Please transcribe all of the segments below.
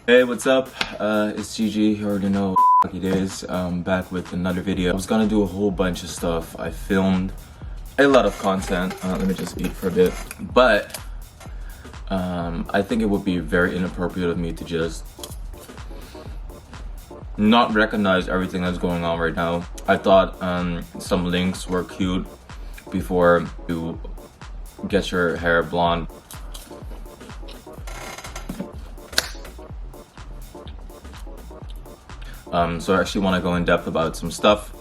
Hey, what's up? It's GIGI. You already know what it is. Back with another video. I was gonna do a whole bunch of stuff. I filmed a lot of content. Let me just eat for a bit. But I think it would be very inappropriate of me to just not recognize everything that's going on right now. I thought some links were cute before you get your hair blonde. So I actually want to go in depth about some stuff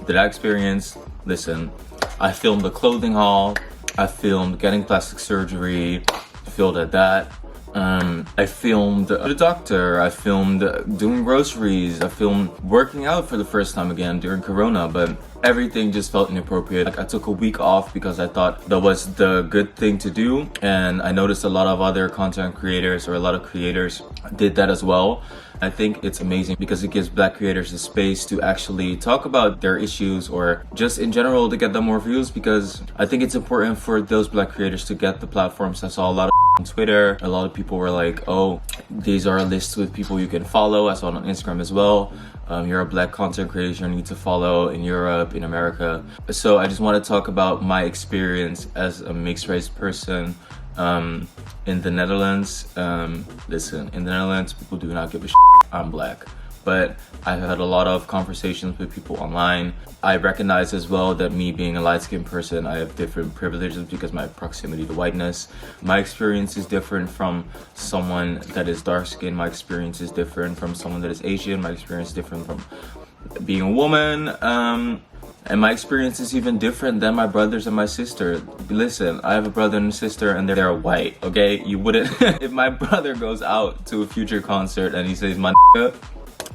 that I experienced. Listen, I filmed a clothing haul, I filmed getting plastic surgery, filmed at that. I filmed the doctor, I filmed doing groceries, I filmed working out for the first time again during Corona, but everything just felt inappropriate. Like, I took a week off because I thought that was the good thing to do, and I noticed a lot of other content creators or a lot of creators did that as well. I think it's amazing because it gives Black creators the space to actually talk about their issues or just in general to get them more views, because I think it's important for those Black creators to get the platforms. I saw a lot of on Twitter, a lot of people were like, oh, these are lists with people you can follow. I saw it on Instagram as well. You're a Black content creator, you need to follow in Europe, in America. So I just want to talk about my experience as a mixed race person in the Netherlands. Listen, in the Netherlands, people do not give a shit I'm Black. But I've had a lot of conversations with people online. I recognize as well that me being a light-skinned person, I have different privileges because my proximity to whiteness. My experience is different from someone that is dark-skinned. My experience is different from someone that is Asian. My experience is different from being a woman. And my experience is even different than my brothers and my sister. Listen, I have a brother and a sister and they're white, okay? You wouldn't, if my brother goes out to a Future concert and he says, my nigga,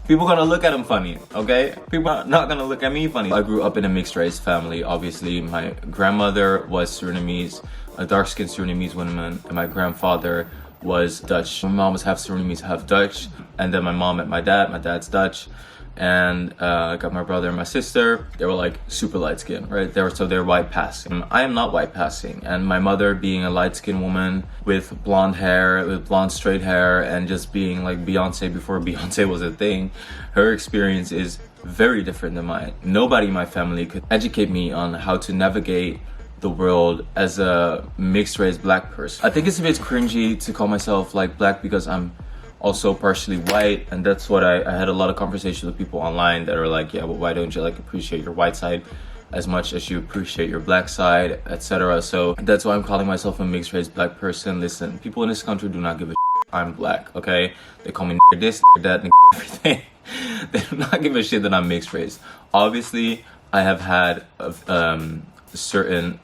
people gonna look at him funny, okay? People are not gonna look at me funny. I grew up in a mixed race family. Obviously, my grandmother was Surinamese, a dark-skinned Surinamese woman, and my grandfather was Dutch. My mom was half Surinamese, half Dutch, and then my mom met my dad. My dad's Dutch, and I got my brother and my sister. They were like super light skin, right? They're white passing. I am not white passing, and my mother being a light skinned woman with blonde hair, with blonde straight hair, and just being like Beyonce before Beyonce was a thing, her experience is very different than mine. Nobody in my family could educate me on how to navigate the world as a mixed race Black person. I think it's a bit cringy to call myself like Black because I'm also partially white, and that's what I had a lot of conversations with people online that are like, yeah, but why don't you like appreciate your white side as much as you appreciate your Black side, etc. So that's why I'm calling myself a mixed race Black person. Listen, people in this country do not give a shit I'm Black, okay? They call me this, that, everything. They do not give a shit that I'm mixed race. Obviously, I have had certain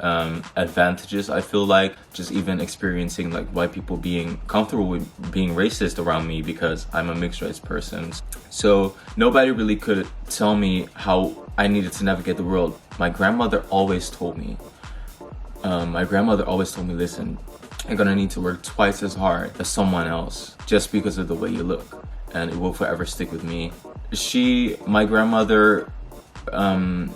advantages. I feel like just even experiencing like white people being comfortable with being racist around me because I'm a mixed race person. So nobody really could tell me how I needed to navigate the world. My grandmother always told me, listen, you're gonna need to work twice as hard as someone else just because of the way you look, and it will forever stick with me. My grandmother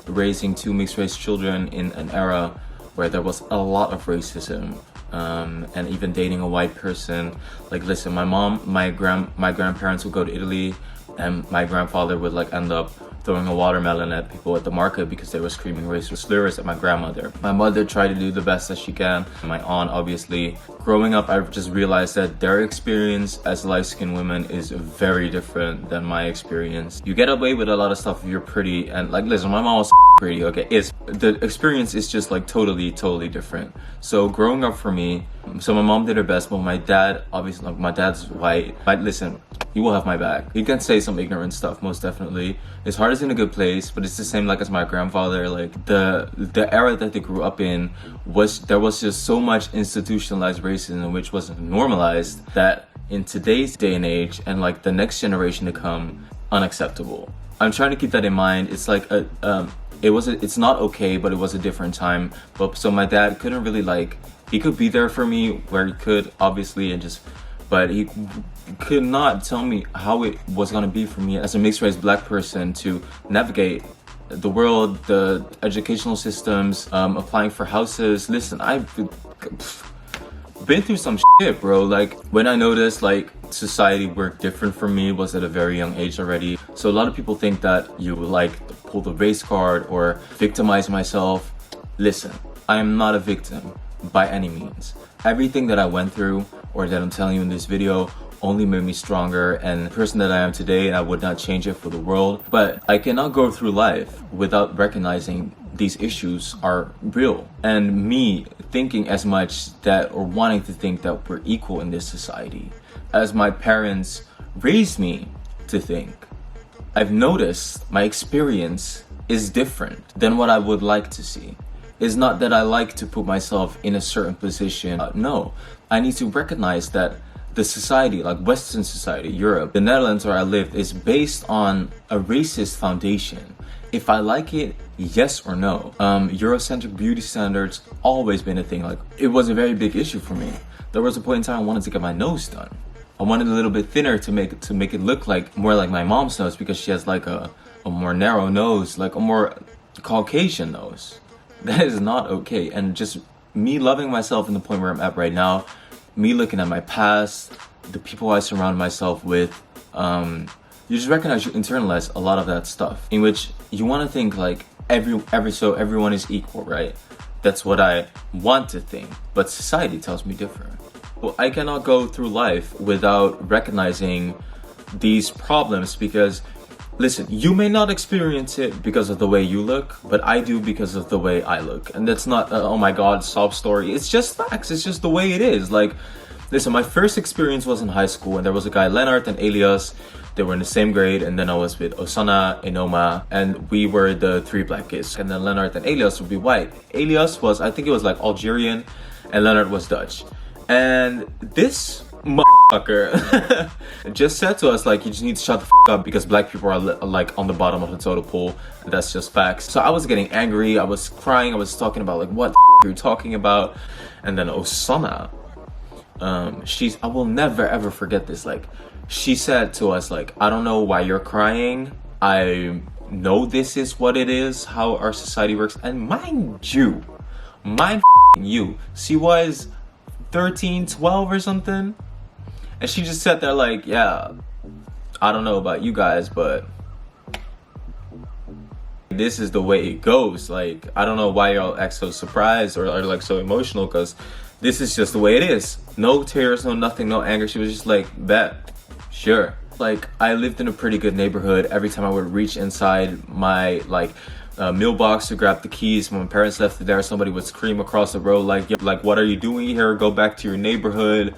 raising two mixed race children in an era where there was a lot of racism, and even dating a white person. Like, listen, my grandparents would go to Italy, and my grandfather would like end up throwing a watermelon at people at the market because they were screaming racial slurs at my grandmother. My mother tried to do the best that she can. My aunt, obviously. Growing up, I just realized that their experience as light-skinned women is very different than my experience. You get away with a lot of stuff if you're pretty, and like, listen, my mom was pretty, okay? The experience is just like totally different. So growing up for me, so my mom did her best, but my dad, obviously, like, my dad's white. Listen, you will have my back. You can say some ignorant stuff, most definitely. His heart is in a good place, but it's the same like as my grandfather. Like, the era that they grew up in there was just so much institutionalized racism which was normalized that in today's day and age and like the next generation to come, unacceptable. I'm trying to keep that in mind. It's like it's not okay, but it was a different time. But so my dad couldn't really like, he could be there for me where he could, obviously, but he could not tell me how it was gonna be for me as a mixed race Black person to navigate the world, the educational systems, applying for houses. Listen, been through some shit, bro. Like, when I noticed like society worked different for me was at a very young age already. So a lot of people think that you would like pull the race card or victimize myself. Listen, I am not a victim by any means. Everything that I went through or that I'm telling you in this video only made me stronger and the person that I am today, and I would not change it for the world. But I cannot go through life without recognizing these issues are real, and me thinking as much that, or wanting to think that we're equal in this society as my parents raised me to think. I've noticed my experience is different than what I would like to see. It's not that I like to put myself in a certain position. No, I need to recognize that the society, like Western society, Europe, the Netherlands where I lived, is based on a racist foundation. If I like it, yes or no. Eurocentric beauty standards always been a thing. Like, it was a very big issue for me. There was a point in time I wanted to get my nose done. I wanted a little bit thinner to make it look like more like my mom's nose, because she has like a more narrow nose, like a more Caucasian nose. That is not okay. And just me loving myself in the point where I'm at right now, me looking at my past, the people I surround myself with, you just recognize, you internalize a lot of that stuff, in which you want to think like everyone is equal, right? That's what I want to think, but society tells me different. Well, I cannot go through life without recognizing these problems, because listen, you may not experience it because of the way you look, but I do because of the way I look. And that's not oh my god, sob story. It's just facts. It's just the way it is. Like, listen, my first experience was in high school, and there was a guy, Leonard and Elias. They were in the same grade, and then I was with Osana, Enoma, and we were the three black kids. And then Leonard and Elias would be white. Elias was, I think it was like Algerian, and Leonard was Dutch. And this motherfucker just said to us, like, you just need to shut the fuck up because black people are like on the bottom of the totem pole. That's just facts. So I was getting angry, I was crying, I was talking about like, what the are you talking about? And then Osana, I will never ever forget this. Like, she said to us, like, I don't know why you're crying. I know this is what it is, how our society works. And mind you, she was 13, 12 or something. And she just sat there like, yeah, I don't know about you guys, but this is the way it goes. Like, I don't know why y'all act so surprised or are like so emotional, because this is just the way it is. No tears, no nothing, no anger. She was just like, bet, sure. Like, I lived in a pretty good neighborhood. Every time I would reach inside my mailbox to grab the keys, when my parents left it there, somebody would scream across the road like, what are you doing here? Go back to your neighborhood.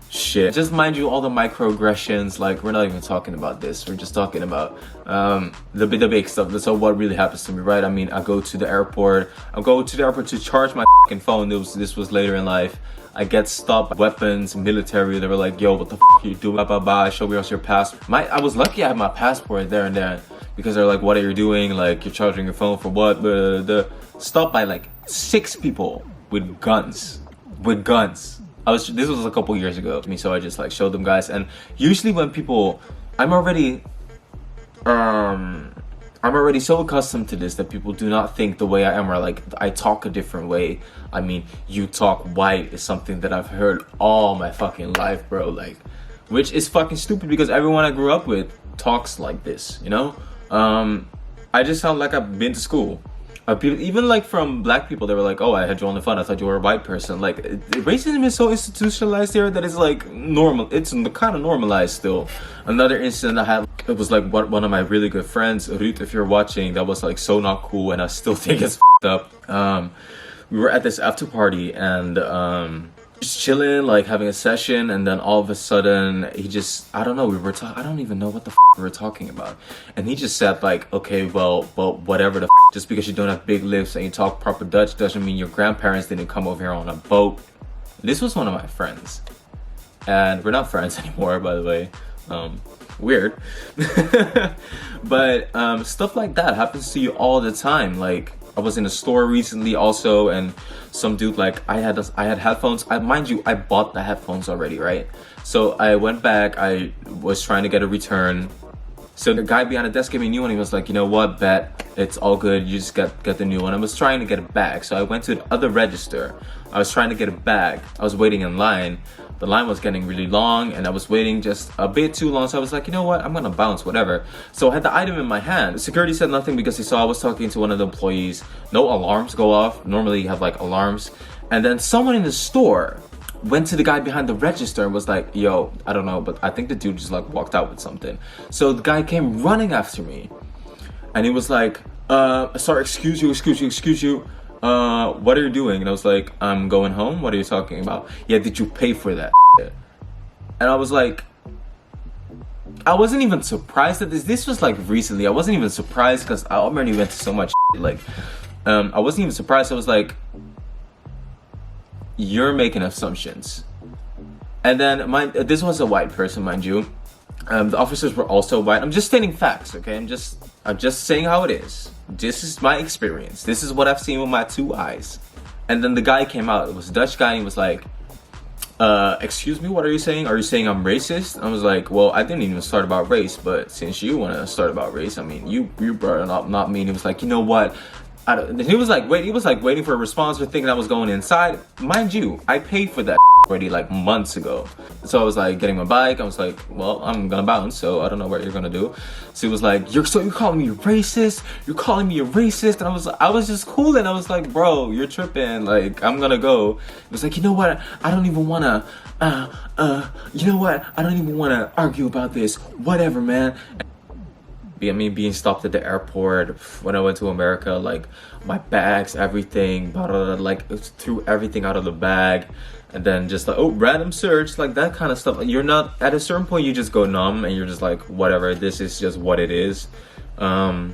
Shit. Just mind you, all the microaggressions, like, we're not even talking about this. We're just talking about the big stuff. That's all what really happens to me, right? I mean, I go to the airport to charge my fucking phone. This was later in life. I get stopped by weapons, military. They were like, yo, what the fuck are you doing? Blah, blah, blah. Show me your passport. I was lucky I had my passport there and then, because they're like, what are you doing? Like, you're charging your phone for what? Stopped by like 6 people with guns. This was a couple years ago to me, so I just like showed them guys. And usually when people, I'm already so accustomed to this that people do not think the way I am, or like I talk a different way. I mean, you talk white is something that I've heard all my fucking life, bro. Like, which is fucking stupid because everyone I grew up with talks like this, you know? I just sound like I've been to school. People, even like from black people, they were like, oh, I had you on the phone, I thought you were a white person. Like, racism is so institutionalized here that it's like normal. It's kind of normalized still. Another incident I had, it was like one of my really good friends, Ruth, if you're watching, that was like so not cool, and I still think it's up. We were at this after party and just chilling, like having a session, and then all of a sudden he just, I don't know, I don't even know what the we were talking about, and he just said like, okay, well whatever the just because you don't have big lips and you talk proper Dutch doesn't mean your grandparents didn't come over here on a boat. This was one of my friends, and we're not friends anymore, by the way. Weird. But stuff like that happens to you all the time. Like, I was in a store recently also, and some dude, like, I had headphones. Mind you, I bought the headphones already, right? So I went back, I was trying to get a return, So the guy behind the desk gave me a new one. He was like, you know what, bet, it's all good. You just get the new one. I was trying to get a bag. So I went to the other register. I was trying to get a bag. I was waiting in line. The line was getting really long and I was waiting just a bit too long. So I was like, you know what, I'm gonna bounce, whatever. So I had the item in my hand. Security said nothing because he saw I was talking to one of the employees. No alarms go off. Normally you have like alarms. And then someone in the store went to the guy behind the register and was like, yo, I don't know, but I think the dude just like walked out with something. So the guy came running after me and he was like, sorry, excuse you. What are you doing? And I was like, I'm going home. What are you talking about? Yeah, did you pay for that? And I was like, I wasn't even surprised at this. This was like recently. I wasn't even surprised because I already went to so much like, I wasn't even surprised. I was like, you're making assumptions. And then this was a white person, mind you. The officers were also white. I'm just stating facts, okay? I'm just saying how it is. This is my experience. This is what I've seen with my 2 eyes. And then the guy came out. It was a Dutch guy. And he was like, excuse me, what are you saying? Are you saying I'm racist? I was like, well, I didn't even start about race, but since you want to start about race, I mean, you brought it up, not me. And he was like, you know what? He was like waiting for a response or thinking I was going inside. Mind you, I paid for that already like months ago. So I was like getting my bike. I was like, well, I'm gonna bounce, so I don't know what you're gonna do. So he was like, you're calling me a racist? You're calling me a racist? And I was just cool, and I was like, bro, you're tripping. Like, I'm gonna go. It was like, you know what? I don't even wanna you know what? I don't even wanna argue about this. Whatever, man. I mean, being stopped at the airport when I went to America, like my bags, everything, blah, blah, blah, like threw everything out of the bag, and then just like, oh, random search, like that kind of stuff. You're not, at a certain point you just go numb and you're just like, whatever, this is just what it is. I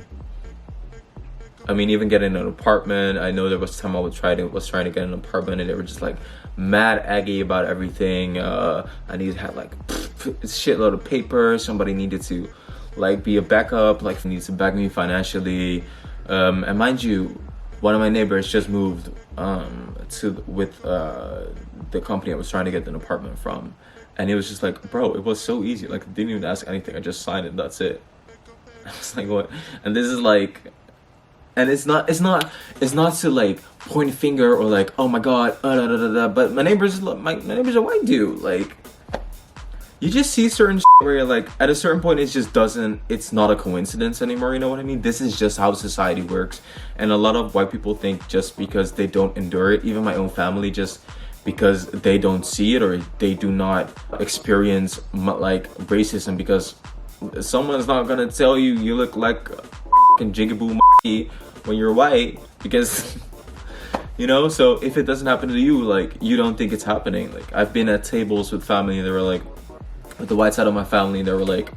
mean, even getting an apartment, I know there was time I was trying to get an apartment and they were just like mad aggy about everything. I needed to have like a shitload of paper. Somebody needed to like be a backup, like needs to back me financially. And mind you, one of my neighbors just moved with the company I was trying to get an apartment from, and he was just like, bro, it was so easy, like didn't even ask anything, I just signed it, that's it. I was like, what? And this is like, and it's not to like point a finger or like, oh my god, but my neighbor's a white dude. Like, you just see certain shit where you're like, at a certain point it's not a coincidence anymore, you know what I mean? This is just how society works. And a lot of white people think just because they don't endure it, even my own family, just because they don't see it or they do not experience like racism, because someone's not gonna tell you you look like a fucking jigaboo when you're white, because you know. So if it doesn't happen to you, like, you don't think it's happening. Like, I've been at tables with family and they were like, with the white side of my family, they were like,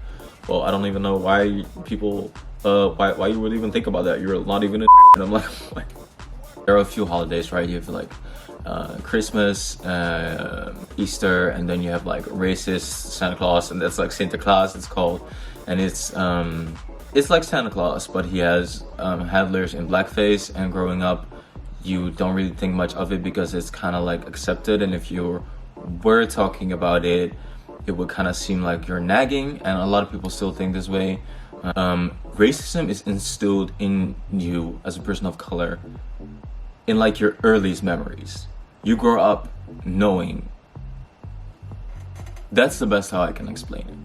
well, I don't even know why people why you would even think about that, you're not even a and I'm like, what? There are a few holidays, right? You have like Christmas, Easter, and then you have like racist Santa Claus, and that's like Santa Claus it's called, and it's like Santa Claus, but he has handlers in blackface, and growing up you don't really think much of it because it's kind of like accepted, and if you were talking about it, it would kind of seem like you're nagging, and a lot of people still think this way. Racism is instilled in you as a person of color in like your earliest memories. You grow up knowing. That's the best how I can explain it.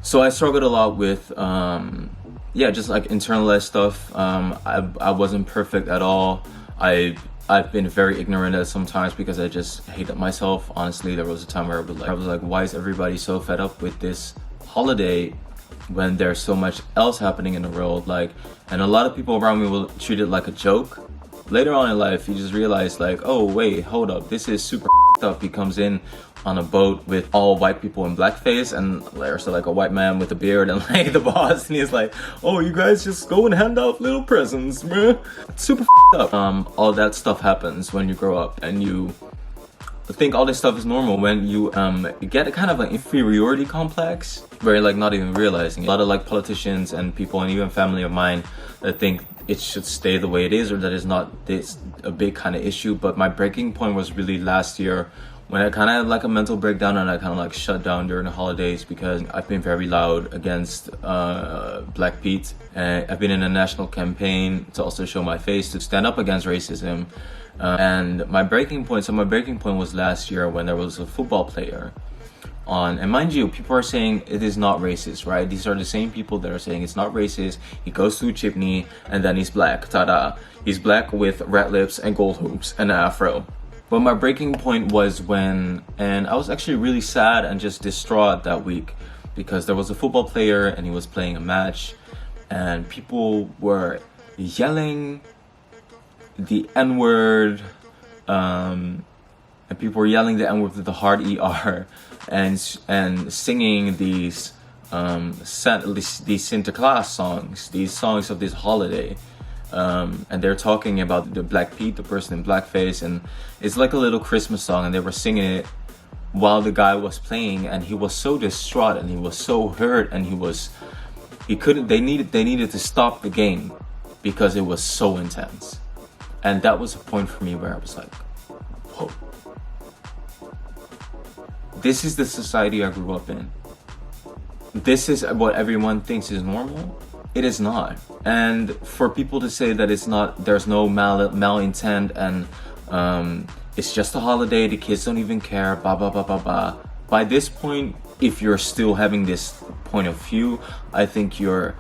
So I struggled a lot with just like internalized stuff. I wasn't perfect at all. I've been very ignorant at sometimes because I just hated myself. Honestly, there was a time where I was like, why is everybody so fed up with this holiday when there's so much else happening in the world? Like, and a lot of people around me will treat it like a joke. Later on in life, you just realize like, oh wait, hold up, this is super up. He comes in on a boat with all white people in blackface, and there's like a white man with a beard and like the boss, and he's like, oh, you guys just go and hand out little presents, man. It's super up. All that stuff happens when you grow up, and you think all this stuff is normal when you get a kind of an inferiority complex where you're like not even realizing it. A lot of like politicians and people, and even family of mine, that think it should stay the way it is, or that it's not this a big kind of issue. But my breaking point was really last year when I kind of had like a mental breakdown and I kind of like shut down during the holidays because I've been very loud against Black Pete, and I've been in a national campaign to also show my face, to stand up against racism. And my breaking point was last year when there was a football player on, and mind you, people are saying it is not racist, right? These are the same people that are saying it's not racist. He goes to a chimney and then he's black, ta-da. He's black with red lips and gold hoops and an afro. But my breaking point was when, and I was actually really sad and just distraught that week because there was a football player and he was playing a match and people were yelling the N-word, and people were yelling the N-word with the hard ER and singing these Sinterklaas songs, these songs of this holiday. And they're talking about the Black Pete, the person in blackface, and it's like a little Christmas song, and they were singing it while the guy was playing, and he was so distraught and he was so hurt, and they needed to stop the game because it was so intense. And that was a point for me where I was like, whoa, this is the society I grew up in. This is what everyone thinks is normal. It is not. And for people to say that it's not, there's no malintent and it's just a holiday, the kids don't even care, blah, blah, blah, blah, blah. By this point, if you're still having this point of view, I think you're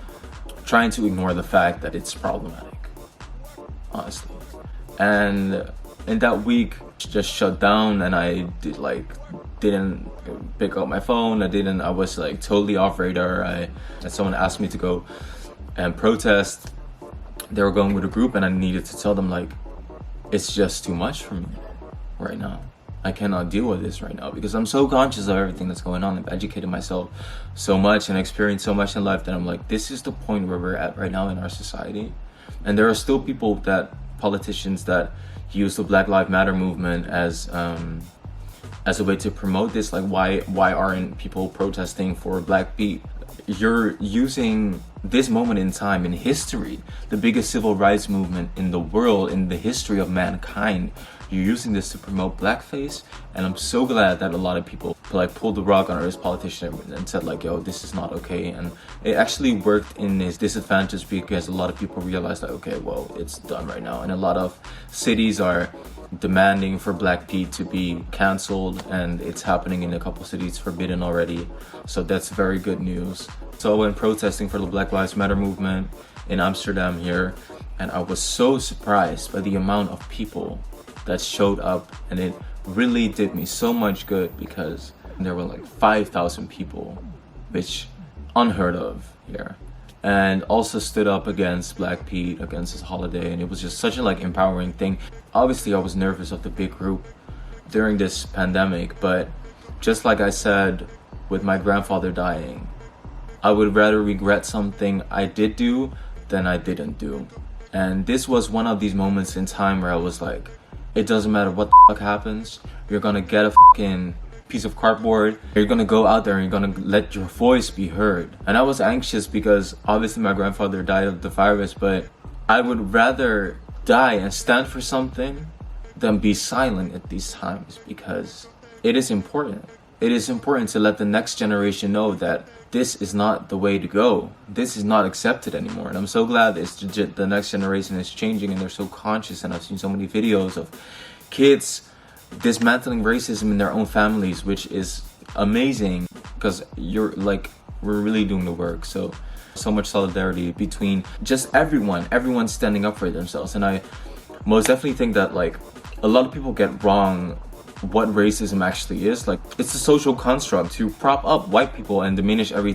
trying to ignore the fact that it's problematic, honestly. And in that week, just shut down, and I didn't pick up my phone. I was like totally off radar. And someone asked me to go and protest. They were going with a group, and I needed to tell them, like, it's just too much for me right now. I cannot deal with this right now because I'm so conscious of everything that's going on. I've educated myself so much and experienced so much in life that I'm like, this is the point where we're at right now in our society. And there are still politicians that use the Black Lives Matter movement as a way to promote this. Like, why aren't people protesting for Black Pete? You're using this moment in time in history, the biggest civil rights movement in the world, in the history of mankind. You're using this to promote blackface, and I'm so glad that a lot of people like pulled the rug on this politician and said like, yo, this is not okay. And it actually worked in his disadvantage because a lot of people realized that, okay, well, it's done right now. And a lot of cities are demanding for Black Pete to be cancelled, and it's happening in a couple cities, forbidden already. So that's very good news. So I went protesting for the Black Lives Matter movement in Amsterdam here, and I was so surprised by the amount of people that showed up, and it really did me so much good because there were like 5,000 people, which unheard of here, and also stood up against Black Pete, against his holiday, and it was just such a like empowering thing. Obviously I was nervous of the big group during this pandemic, but just like I said with my grandfather dying, I would rather regret something I did do than I didn't do. And this was one of these moments in time where I was like, it doesn't matter what the fuck happens, you're gonna get a fucking piece of cardboard, you're gonna go out there and you're gonna let your voice be heard. And I was anxious because obviously my grandfather died of the virus, but I would rather die and stand for something than be silent at these times, because it is important. It is important to let the next generation know that this is not the way to go. This is not accepted anymore. And I'm so glad the next generation is changing and they're so conscious. And I've seen so many videos of kids dismantling racism in their own families, which is amazing because we're really doing the work. So much solidarity between just everyone standing up for themselves. And I most definitely think that like a lot of people get wrong what racism actually is. Like, it's a social construct to prop up white people and diminish every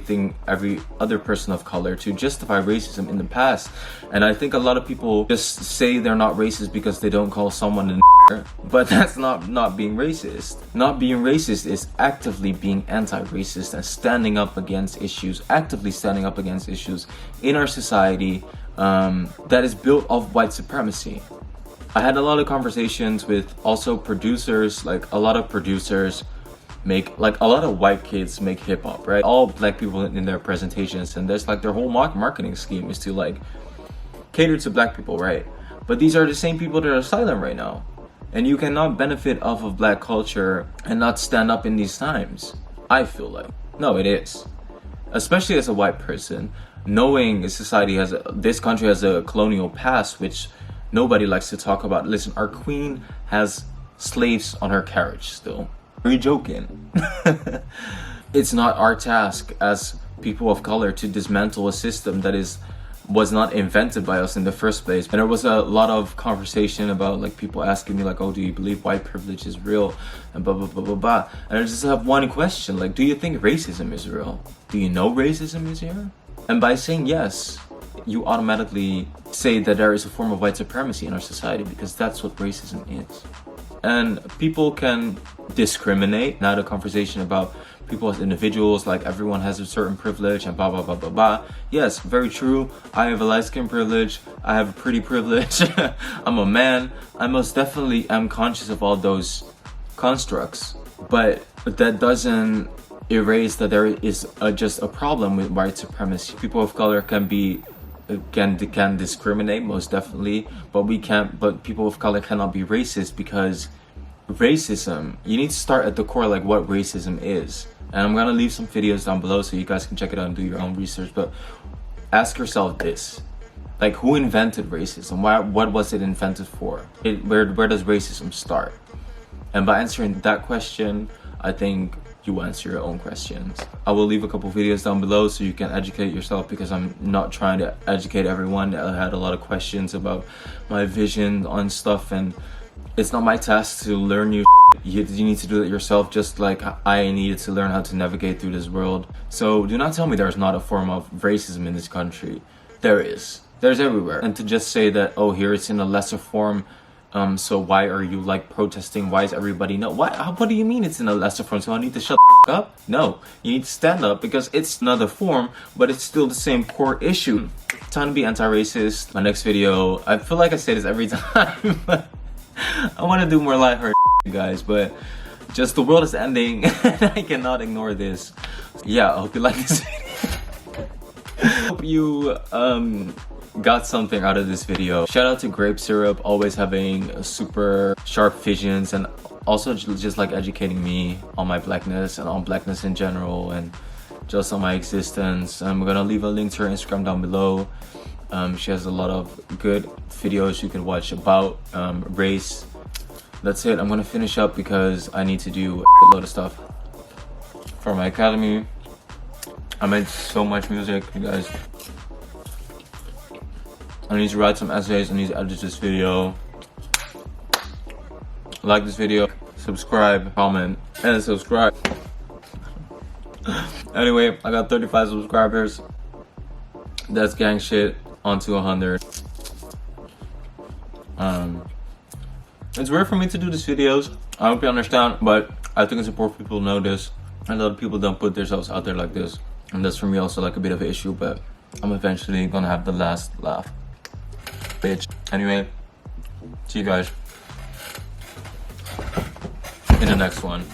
other person of color to justify racism in the past. And I think a lot of people just say they're not racist because they don't call someone a n***er, but that's not being racist. Not being racist is actively being anti-racist and actively standing up against issues in our society that is built off white supremacy. I had a lot of conversations with also producers. Like, a lot of producers make, like, a lot of white kids make hip hop, right? All black people in their presentations, and there's like their whole marketing scheme is to like cater to black people, right? But these are the same people that are silent right now. And you cannot benefit off of black culture and not stand up in these times. I feel like. No, it is. Especially as a white person, knowing society has this country has a colonial past, which nobody likes to talk about. Listen, our queen has slaves on her carriage still. Are you joking? It's not our task as people of color to dismantle a system that was not invented by us in the first place. And there was a lot of conversation about like people asking me like, oh, do you believe white privilege is real? And blah, blah, blah, blah, blah. And I just have one question, like, do you think racism is real? Do you know racism is here? And by saying yes, you automatically say that there is a form of white supremacy in our society, because that's what racism is. And people can discriminate, not a conversation about people as individuals, like everyone has a certain privilege and blah, blah, blah, blah, blah. Yes, very true. I have a light skin privilege. I have a pretty privilege. I'm a man. I most definitely am conscious of all those constructs. But that doesn't erase that there is just a problem with white supremacy. People of color can discriminate, most definitely, but people of color cannot be racist, because racism, you need to start at the core, like what racism is. And I'm gonna leave some videos down below so you guys can check it out and do your own research. But ask yourself this, like, who invented racism? What was it invented for? Where does racism start? And by answering that question, I think you answer your own questions. I will leave a couple videos down below so you can educate yourself, because I'm not trying to educate everyone. I had a lot of questions about my vision on stuff, and it's not my task to learn you. You need to do it yourself, just like I needed to learn how to navigate through this world. So do not tell me there's not a form of racism in this country. There is. There's everywhere. And to just say that, oh, here it's in a lesser form, so why are you like protesting? Why is everybody what do you mean it's in a lesser form? So I need to shut the up? No, you need to stand up, because it's another form, but it's still the same core issue. Time to be anti-racist. My next video, I feel like I say this every time, but I want to do more lighthearted guys, but just the world is ending and I cannot ignore this. Yeah, I hope you like this video. Hope you got something out of this video. Shout out to Grape Syrup, always having super sharp visions, and also just like educating me on my blackness and on blackness in general, and just on my existence. I'm gonna leave a link to her Instagram down below. She has a lot of good videos you can watch about race. That's it. I'm gonna finish up because I need to do a load of stuff for my academy. I made so much music, you guys. I need to write some essays. I need to edit this video. Like this video, subscribe, comment, and subscribe. Anyway, I got 35 subscribers. That's gang shit. On to 100. It's rare for me to do these videos. I hope you understand, but I think it's important for people to know this. A lot of people don't put themselves out there like this, and that's for me also like a bit of an issue, but I'm eventually gonna have the last laugh. Bitch. Anyway, see you guys in the next one.